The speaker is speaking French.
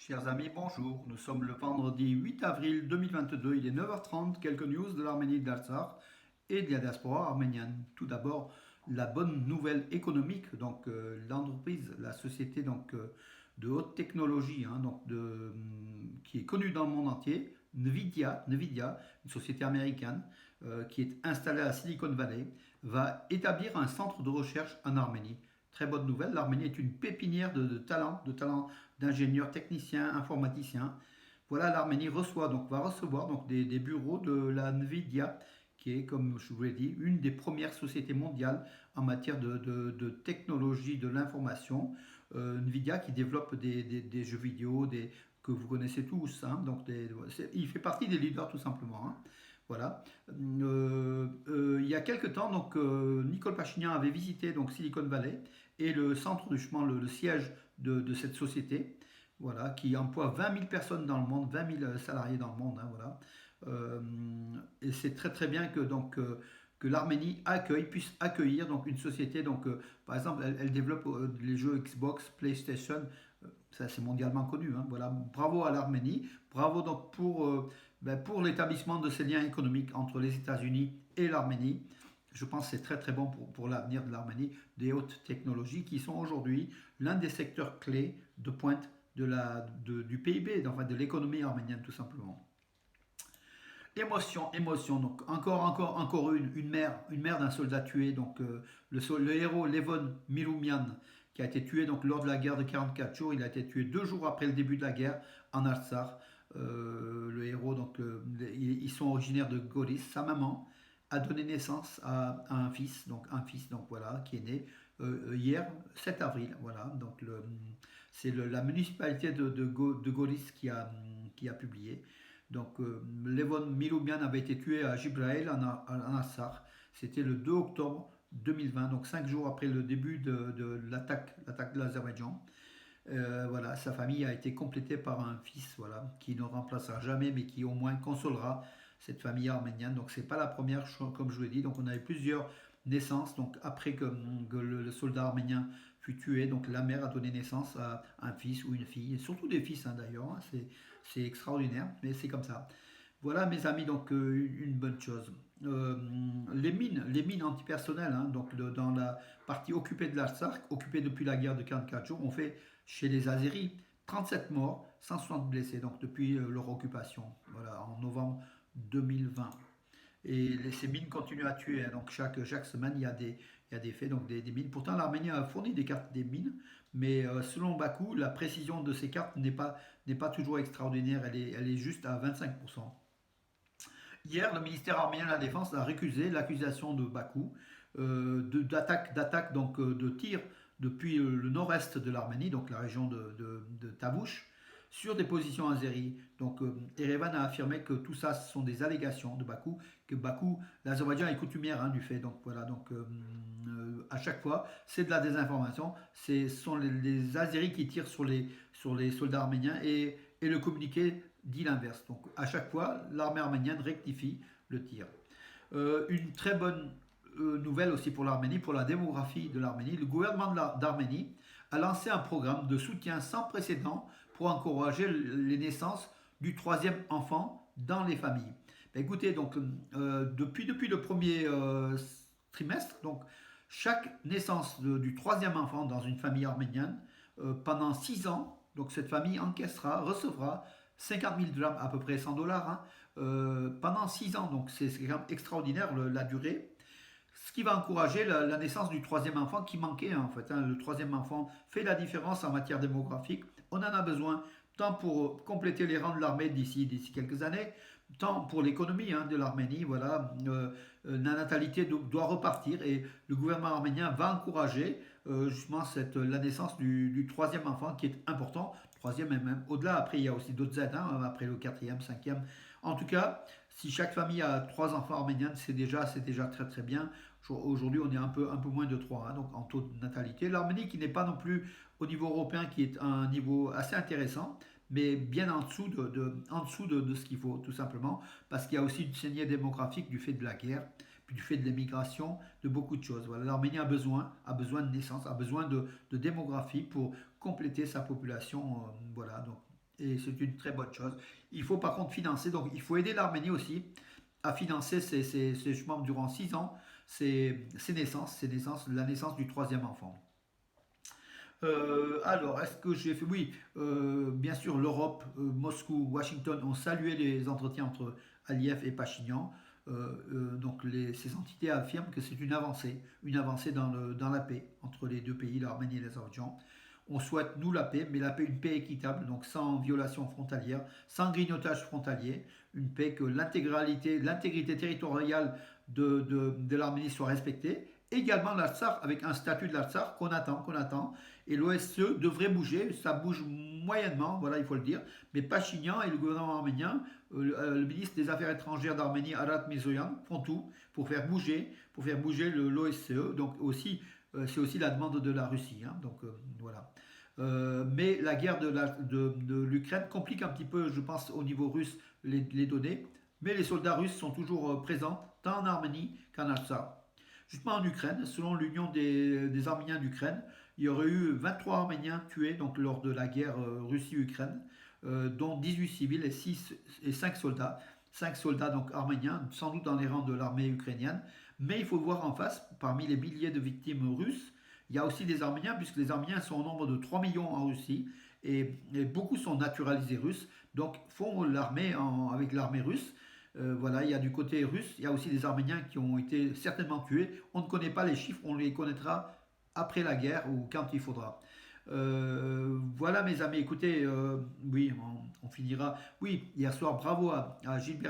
Chers amis, bonjour. Nous sommes le vendredi 8 avril 2022. Il est 9h30. Quelques news de l'Arménie et de l'Artsakh et de la diaspora arménienne. Tout d'abord, la bonne nouvelle économique. L'entreprise, la société de haute technologie qui est connue dans le monde entier, Nvidia, une société américaine qui est installée à Silicon Valley, va établir un centre de recherche en Arménie. Très bonne nouvelle, l'Arménie est une pépinière de talents d'ingénieurs, techniciens, informaticiens. Voilà, l'Arménie va recevoir des bureaux de la Nvidia, qui est, comme je vous l'ai dit, une des premières sociétés mondiales en matière de technologie de l'information. Nvidia qui développe des jeux vidéo, que vous connaissez tous. Hein, il fait partie des leaders tout simplement. Hein. Voilà. Il y a quelques temps, Nicole Pachinian avait visité Silicon Valley et le centre, justement, le siège de cette société, voilà, qui emploie 20 000 personnes dans le monde, 20 000 salariés dans le monde, hein, voilà. Euh, et c'est très très bien que l'Arménie puisse accueillir une société. Par exemple, elle développe les jeux Xbox, PlayStation, ça c'est mondialement connu. Hein, voilà. Bravo à l'Arménie, bravo pour l'établissement de ces liens économiques entre les États-Unis et l'Arménie. Je pense que c'est très très bon pour l'avenir de l'Arménie, des hautes technologies qui sont aujourd'hui l'un des secteurs clés de pointe du PIB, enfin de l'économie arménienne tout simplement. Émotion, émotion. Donc encore une mère d'un soldat tué. Le héros Levon Miroumian qui a été tué lors de la guerre de 44 jours. Il a été tué 2 jours après le début de la guerre en Artsakh. Le héros, ils sont originaires de Goris. Sa maman a donné naissance à un fils, qui est né hier 7 avril. Voilà, c'est la municipalité de Goris qui a publié. Levon Miloumian avait été tué à Gibraël en Artsakh. C'était le 2 octobre 2020, donc 5 jours après le début de l'attaque de l'Azerbaïdjan. Voilà, sa famille a été complétée par un fils, voilà, qui ne remplacera jamais, mais qui au moins consolera cette famille arménienne. Donc c'est pas la première, comme je vous l'ai dit. Donc on avait plusieurs naissances. Donc après que le soldat arménien fut tué, donc la mère a donné naissance à un fils ou une fille, et surtout des fils, hein, d'ailleurs. Hein. C'est extraordinaire, mais c'est comme ça. Voilà, mes amis, une bonne chose. Les mines antipersonnelles, hein, dans la partie occupée de l'Artsakh, occupée depuis la guerre de 44 jours, ont fait chez les Azéris 37 morts, 160 blessés, donc depuis leur occupation, voilà, en novembre 2020. Et ces mines continuent à tuer, hein, donc chaque semaine il y a des faits, des mines. Pourtant, l'Arménie a fourni des cartes des mines, mais selon Bakou, la précision de ces cartes n'est pas toujours extraordinaire, elle est juste à 25%. Hier, le ministère arménien de la Défense a récusé l'accusation de Bakou d'attaque de tir depuis le nord-est de l'Arménie, donc la région de Tabouche, sur des positions azéries. Erevan a affirmé que tout ça ce sont des allégations de Bakou, que Bakou, l'Azerbaïdjan est coutumière, hein, du fait. À chaque fois, c'est de la désinformation. Ce sont les Azéris qui tirent sur les soldats arméniens et le communiqué dit l'inverse. Donc à chaque fois, l'armée arménienne rectifie le tir. Une très bonne nouvelle aussi pour l'Arménie, pour la démographie de l'Arménie. Le gouvernement d'Arménie a lancé un programme de soutien sans précédent pour encourager les naissances du troisième enfant dans les familles. Ben écoutez, depuis le premier trimestre, chaque naissance du troisième enfant dans une famille arménienne, pendant 6 ans, cette famille recevra 50 000 drams, à peu près 100 dollars, hein, pendant 6 ans. Donc c'est quand même extraordinaire la durée. Ce qui va encourager la naissance du troisième enfant qui manquait, hein, en fait. Hein. Le troisième enfant fait la différence en matière démographique. On en a besoin tant pour compléter les rangs de l'armée d'ici quelques années, tant pour l'économie, hein, de l'Arménie. Voilà, la natalité doit repartir et le gouvernement arménien va encourager justement la naissance du troisième enfant qui est important. Troisième et même au-delà. Après, il y a aussi d'autres aides, hein, après le quatrième, cinquième. En tout cas, si chaque famille a 3 enfants arméniens, c'est déjà très très bien. Aujourd'hui, on est un peu moins de 3, hein, donc en taux de natalité. L'Arménie qui n'est pas non plus au niveau européen, qui est à un niveau assez intéressant, mais bien en dessous de ce qu'il faut, tout simplement, parce qu'il y a aussi une saignée démographique du fait de la guerre, puis du fait de l'immigration, de beaucoup de choses. Voilà, l'Arménie a besoin de naissance, a besoin de démographie pour compléter sa population. Voilà, donc et c'est une très bonne chose. Il faut par contre financer, donc il faut aider l'Arménie aussi à financer je pense, durant 6 ans la naissance du troisième enfant. Alors, est-ce que j'ai fait... Oui, bien sûr, l'Europe, Moscou, Washington ont salué les entretiens entre Aliyev et Pachinian. Donc, ces entités affirment que c'est une avancée dans la paix entre les deux pays, l'Arménie et l'Azerbaïdjan. On souhaite, nous, la paix, mais la paix, une paix équitable, donc sans violation frontalière, sans grignotage frontalier, une paix que l'intégrité territoriale de l'Arménie soit respectée. Également l'Artsakh, avec un statut de l'Artsakh qu'on attend, et l'OSCE devrait bouger, ça bouge moyennement, voilà, il faut le dire, mais Pachinian et le gouvernement arménien, le ministre des Affaires étrangères d'Arménie, Arat Mirzoyan, font tout pour faire bouger l'OSCE, donc aussi, c'est aussi la demande de la Russie, hein, donc voilà. Mais la guerre de l'Ukraine complique un petit peu, je pense, au niveau russe, les données, mais les soldats russes sont toujours présents, tant en Arménie qu'en Artsakh. Justement en Ukraine, selon l'Union des Arméniens d'Ukraine, il y aurait eu 23 Arméniens tués donc, lors de la guerre Russie-Ukraine, dont 18 civils et 5 soldats. 5 soldats donc arméniens, sans doute dans les rangs de l'armée ukrainienne. Mais il faut voir en face, parmi les milliers de victimes russes, il y a aussi des Arméniens, puisque les Arméniens sont au nombre de 3 millions en Russie, et beaucoup sont naturalisés russes, donc font l'armée avec l'armée russe. Voilà, il y a du côté russe, il y a aussi des Arméniens qui ont été certainement tués. On ne connaît pas les chiffres, on les connaîtra après la guerre ou quand il faudra. Voilà mes amis, écoutez, oui, on finira. Oui, hier soir, bravo à Gilbert